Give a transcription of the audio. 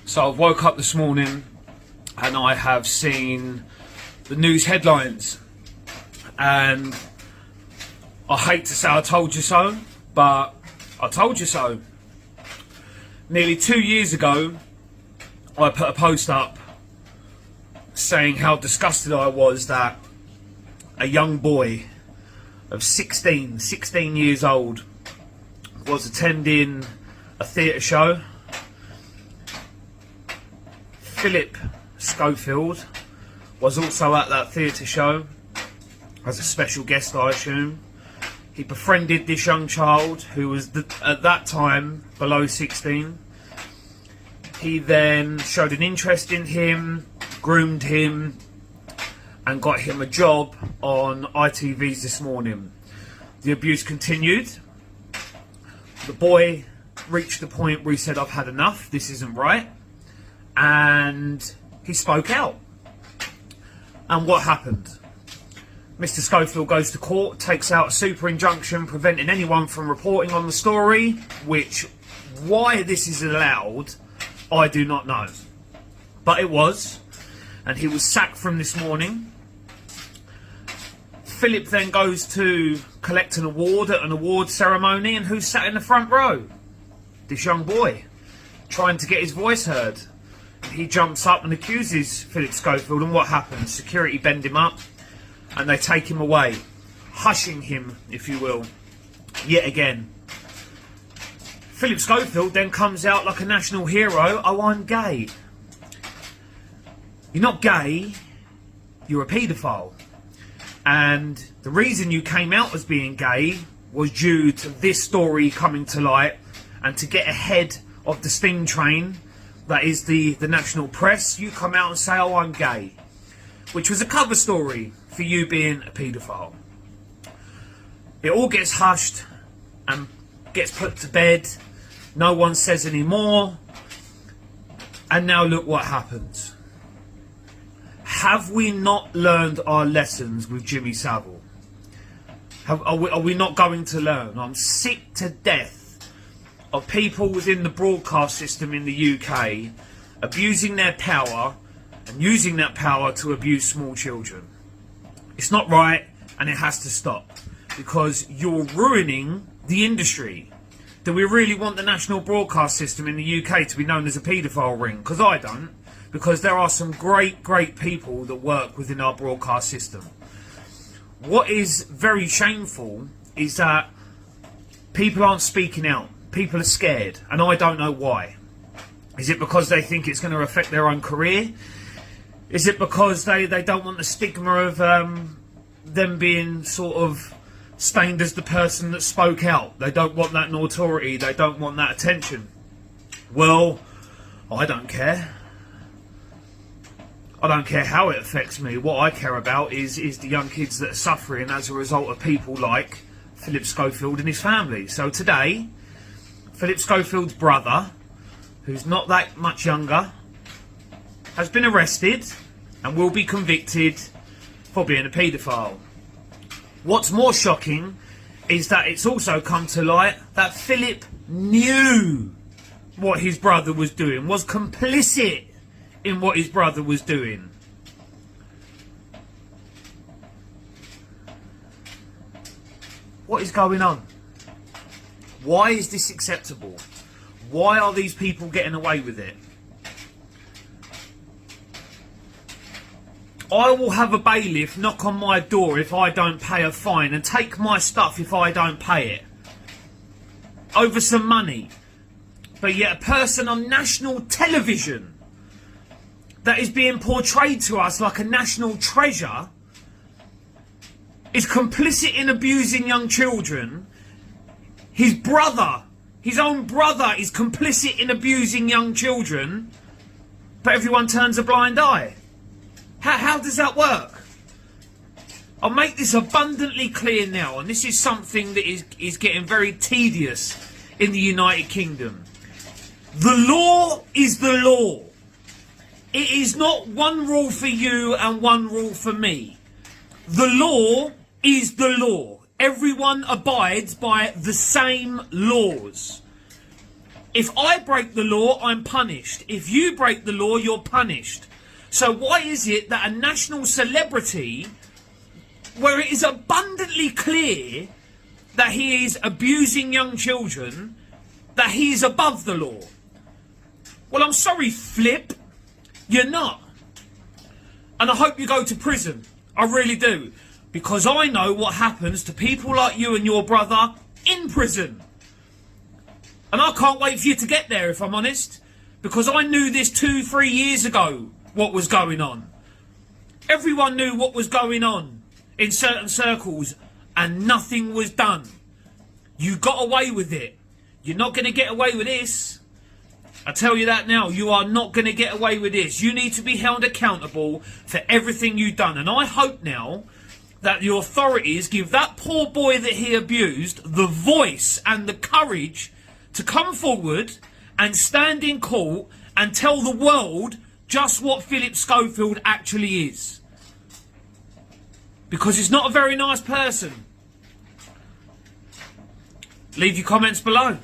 So I've woke up this morning and I have seen the news headlines, and I hate to say I told you so, but I told you so. Nearly 2 years ago, I put a post up saying how disgusted I was that a young boy of 16 years old was attending a theatre show. Philip Schofield was also at that theatre show as a special guest, I assume. He befriended this young child who was at that time below 16. He then showed an interest in him, groomed him, and got him a job on ITV's This Morning. The abuse continued. The boy reached the point where he said, "I've had enough, this isn't right," and he spoke out. And what happened? Mr. Schofield goes to court, takes out a super injunction preventing anyone from reporting on the story, which, why this is allowed, I do not know. But it was, and he was sacked from This Morning. Philip then goes to collect an award at an award ceremony, and who sat in the front row? This young boy, trying to get his voice heard. He jumps up and accuses Philip Schofield, and what happens? Security bend him up and they take him away, hushing him, if you will, yet again. Philip Schofield then comes out like a national hero. "Oh, I'm gay." You're not gay, you're a paedophile. And the reason you came out as being gay was due to this story coming to light, and to get ahead of the steam train that is the national press. You come out and say, "Oh, I'm gay," which was a cover story for you being a paedophile. It all gets hushed and gets put to bed. No one says any more. And now look what happens. Have we not learned our lessons with Jimmy Savile? Are we not going to learn? I'm sick to death of people within the broadcast system in the UK abusing their power and using that power to abuse small children. It's not right, and it has to stop, because you're ruining the industry. Do we really want the national broadcast system in the UK to be known as a paedophile ring? Because I don't, because there are some great people that work within our broadcast system. What is very shameful is that people aren't speaking out. People are scared, and I don't know why. Is it because they think it's going to affect their own career? Is it because they don't want the stigma of them being sort of stained as the person that spoke out? They don't want that notoriety, they don't want that attention. Well, I don't care. I don't care how it affects me. What I care about is the young kids that are suffering as a result of people like Philip Schofield and his family. So today, Philip Schofield's brother, who's not that much younger, has been arrested and will be convicted for being a paedophile. What's more shocking is that it's also come to light that Philip knew what his brother was doing, was complicit in what his brother was doing. What is going on? Why is this acceptable? Why are these people getting away with it? I will have a bailiff knock on my door if I don't pay a fine, and take my stuff if I don't pay it, over some money. But yet a person on national television that is being portrayed to us like a national treasure is complicit in abusing young children. His brother, his own brother, is complicit in abusing young children, but everyone turns a blind eye. How does that work? I'll make this abundantly clear now, and this is something that is getting very tedious in the United Kingdom. The law is the law. It is not one rule for you and one rule for me. The law is the law. Everyone abides by the same laws. If I break the law, I'm punished. If you break the law, you're punished. So why is it that a national celebrity, where it is abundantly clear that he is abusing young children, that he is above the law? Well, I'm sorry, Flip, you're not. And I hope you go to prison. I really do. Because I know what happens to people like you and your brother in prison. And I can't wait for you to get there, if I'm honest. Because I knew this 2-3 years ago, what was going on. Everyone knew what was going on in certain circles, and nothing was done. You got away with it. You're not going to get away with this. I tell you that now. You are not going to get away with this. You need to be held accountable for everything you've done. And I hope now that the authorities give that poor boy that he abused the voice and the courage to come forward and stand in court and tell the world just what Philip Schofield actually is. Because he's not a very nice person. Leave your comments below.